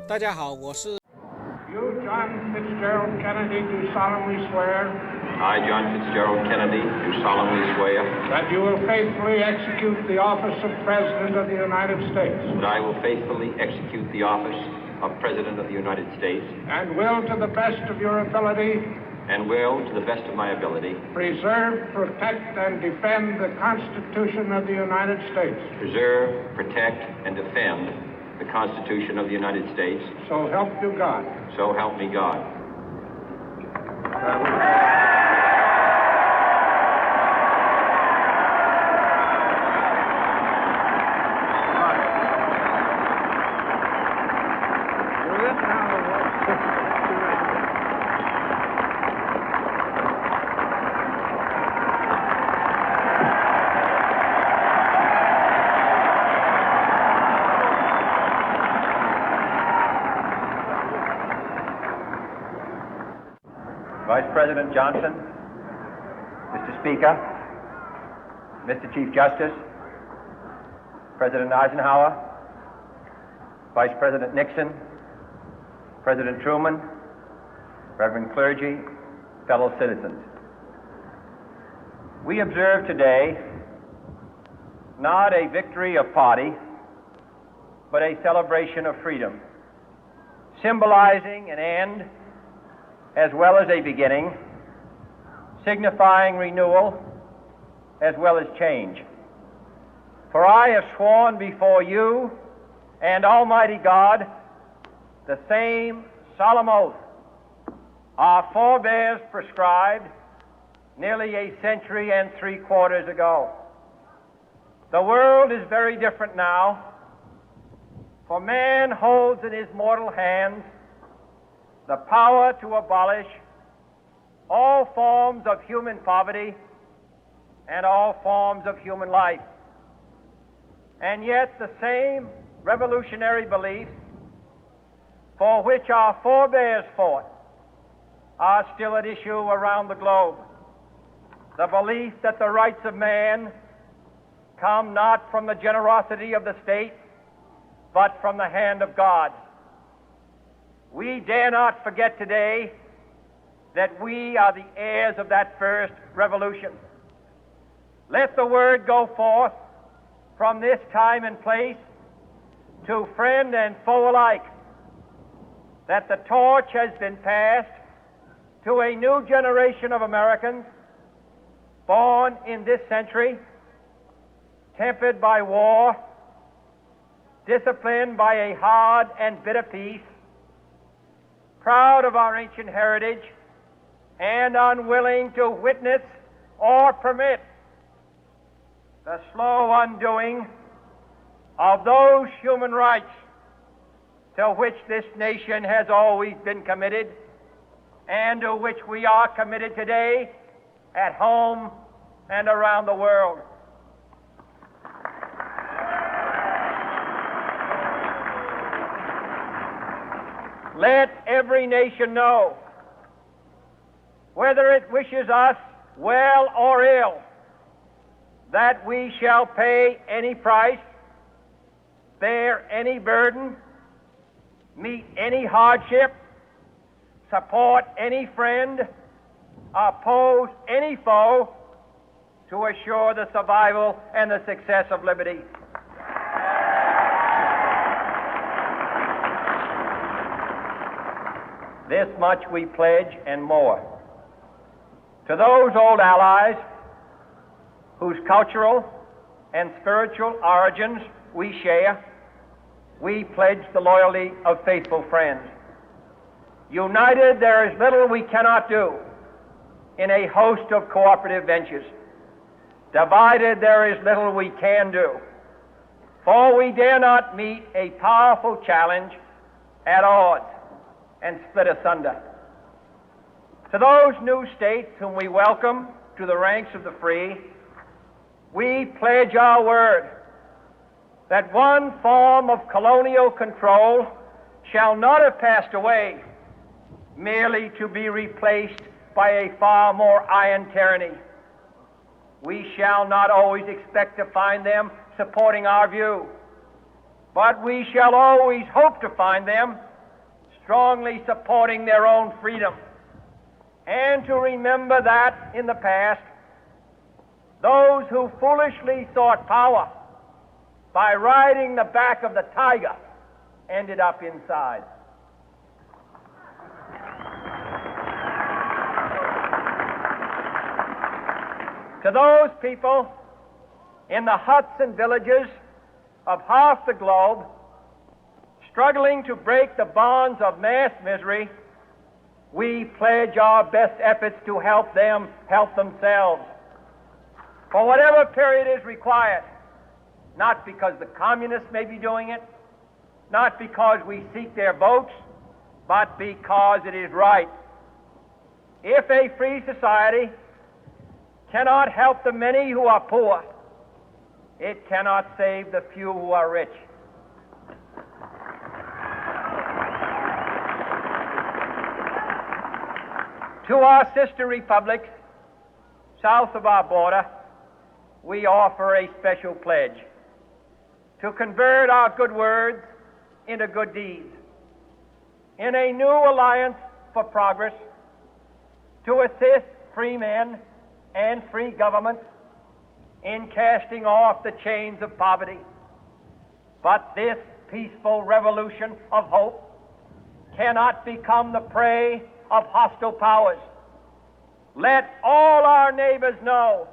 大家好，我是 You, John Fitzgerald Kennedy, do solemnly swear I, John Fitzgerald Kennedy, do solemnly swear that you will faithfully execute the office of President of the United States that I will faithfully execute the office of President of the United States and will, to the best of your ability, and will, to the best of my ability, preserve, protect, and defend the Constitution of the United States. preserve, protect, and defend the Constitution of the United States. So help you God. So help me God. Vice President Johnson, Mr. Speaker, Mr. Chief Justice, President Eisenhower, Vice President Nixon, President Truman, Reverend clergy, fellow citizens. We observe today not a victory of party, but a celebration of freedom, symbolizing an end as well as a beginning, signifying renewal as well as change. For I have sworn before you and Almighty God the same solemn oath our forebears prescribed nearly a century and 3/4 ago. The world is very different now, for man holds in his mortal hands the power to abolish all forms of human poverty and all forms of human life. And yet the same revolutionary beliefs for which our forebears fought are still at issue around the globe. The belief that the rights of man come not from the generosity of the state, but from the hand of God. We dare not forget today that we are the heirs of that first revolution. Let the word go forth from this time and place to friend and foe alike that the torch has been passed to a new generation of Americans born in this century, tempered by war, disciplined by a hard and bitter peace, proud of our ancient heritage, and unwilling to witness or permit the slow undoing of those human rights to which this nation has always been committed and to which we are committed today at home and around the world. Let every nation know, whether it wishes us well or ill, that we shall pay any price, bear any burden, meet any hardship, support any friend, oppose any foe to assure the survival and the success of liberty. This much we pledge and more. To those old allies whose cultural and spiritual origins we share, we pledge the loyalty of faithful friends. United, there is little we cannot do in a host of cooperative ventures. Divided, there is little we can do, for we dare not meet a powerful challenge at odds and split asunder. To those new states whom we welcome to the ranks of the free, we pledge our word that one form of colonial control shall not have passed away, merely to be replaced by a far more iron tyranny. We shall not always expect to find them supporting our view, but we shall always hope to find them strongly supporting their own freedom, and to remember that in the past, those who foolishly sought power by riding the back of the tiger ended up inside. To those people in the huts and villages of half the globe struggling to break the bonds of mass misery, we pledge our best efforts to help them help themselves for whatever period is required, not because the communists may be doing it, not because we seek their votes, but because it is right. If a free society cannot help the many who are poor, it cannot save the few who are rich. To our sister republics south of our border, we offer a special pledge to convert our good words into good deeds, in a new alliance for progress, to assist free men and free governments in casting off the chains of poverty. But this peaceful revolution of hope cannot become the prey of hostile powers. Let all our neighbors know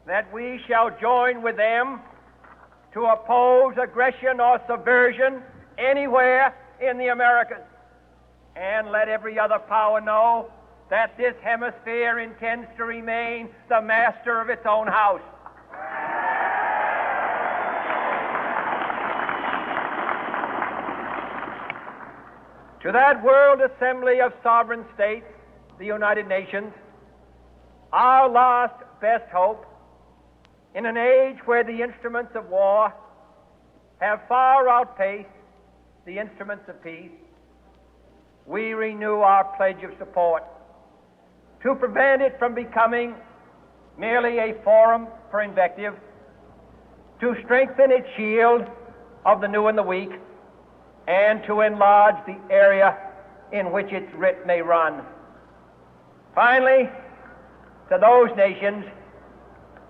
that we shall join with them to oppose aggression or subversion anywhere in the Americas. And let every other power know that this hemisphere intends to remain the master of its own house. To that World Assembly of Sovereign States, the United Nations, our last best hope, in an age where the instruments of war have far outpaced the instruments of peace, we renew our pledge of support to prevent it from becoming merely a forum for invective, to strengthen its shield of the new and the weak, and to enlarge the area in which its writ may run. Finally, to those nations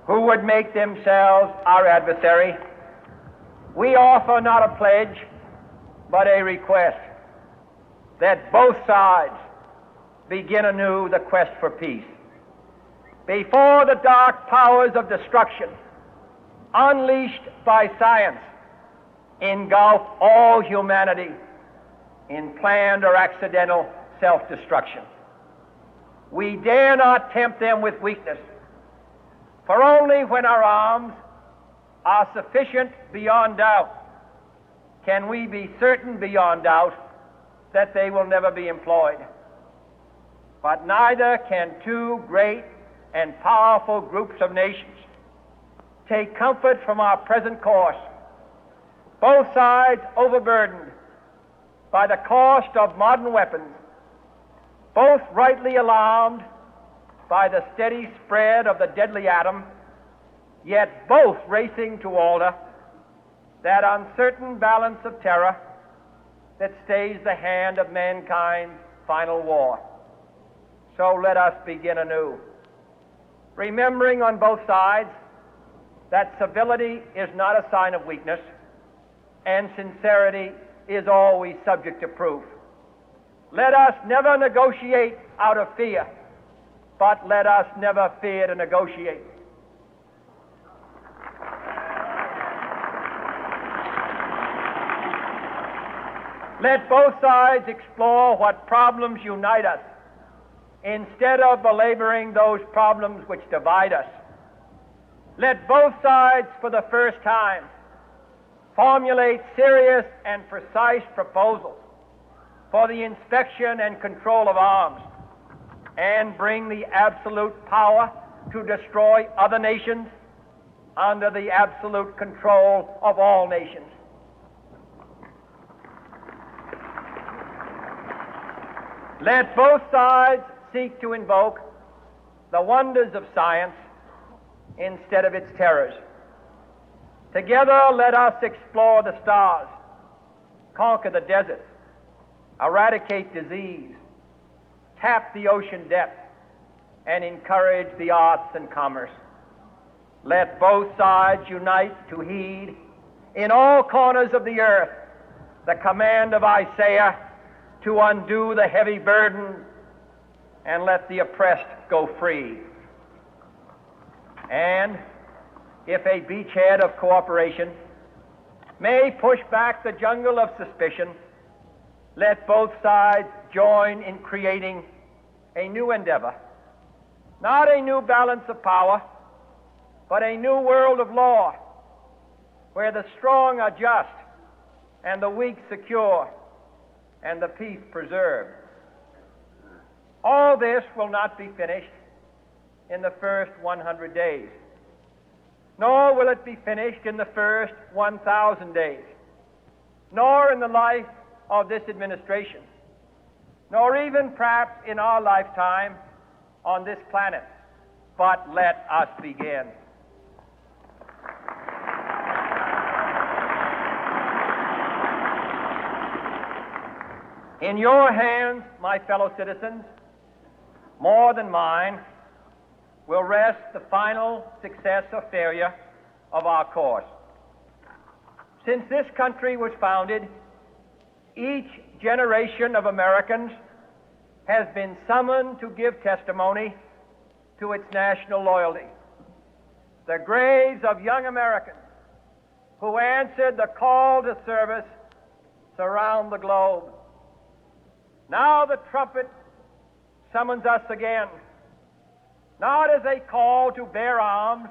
who would make themselves our adversary, we offer not a pledge, but a request that both sides begin anew the quest for peace. Before the dark powers of destruction, unleashed by science, engulf all humanity in planned or accidental self-destruction, we dare not tempt them with weakness, for only when our arms are sufficient beyond doubt can we be certain beyond doubt that they will never be employed. But neither can two great and powerful groups of nations take comfort from our present course, both sides overburdened by the cost of modern weapons, both rightly alarmed by the steady spread of the deadly atom, yet both racing to alter that uncertain balance of terror that stays the hand of mankind's final war. So let us begin anew, remembering on both sides that civility is not a sign of weakness, and sincerity is always subject to proof. Let us never negotiate out of fear, but let us never fear to negotiate. Let both sides explore what problems unite us, instead of belaboring those problems which divide us. Let both sides, for the first time, formulate serious and precise proposals for the inspection and control of arms, and bring the absolute power to destroy other nations under the absolute control of all nations. Let both sides seek to invoke the wonders of science instead of its terrors. Together, let us explore the stars, conquer the deserts, eradicate disease, tap the ocean depth, and encourage the arts and commerce. Let both sides unite to heed in all corners of the earth the command of Isaiah to undo the heavy burden and let the oppressed go free. And if a beachhead of cooperation may push back the jungle of suspicion, let both sides join in creating a new endeavor, not a new balance of power, but a new world of law, where the strong are just and the weak secure and the peace preserved. All this will not be finished in the first 100 days, nor will it be finished in the first 1,000 days, nor in the life of this administration, nor even perhaps in our lifetime on this planet. But let us begin. In your hands, my fellow citizens, more than mine, will rest the final success or failure of our course. Since this country was founded, each generation of Americans has been summoned to give testimony to its national loyalty. The graves of young Americans who answered the call to service surround the globe. Now the trumpet summons us again, not as a call to bear arms,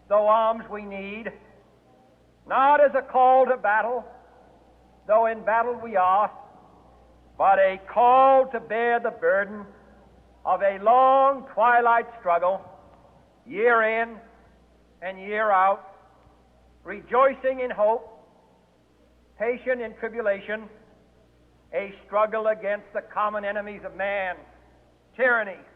though arms we need, not as a call to battle, though in battle we are, but a call to bear the burden of a long twilight struggle, year in and year out, rejoicing in hope, patient in tribulation, a struggle against the common enemies of man, tyranny,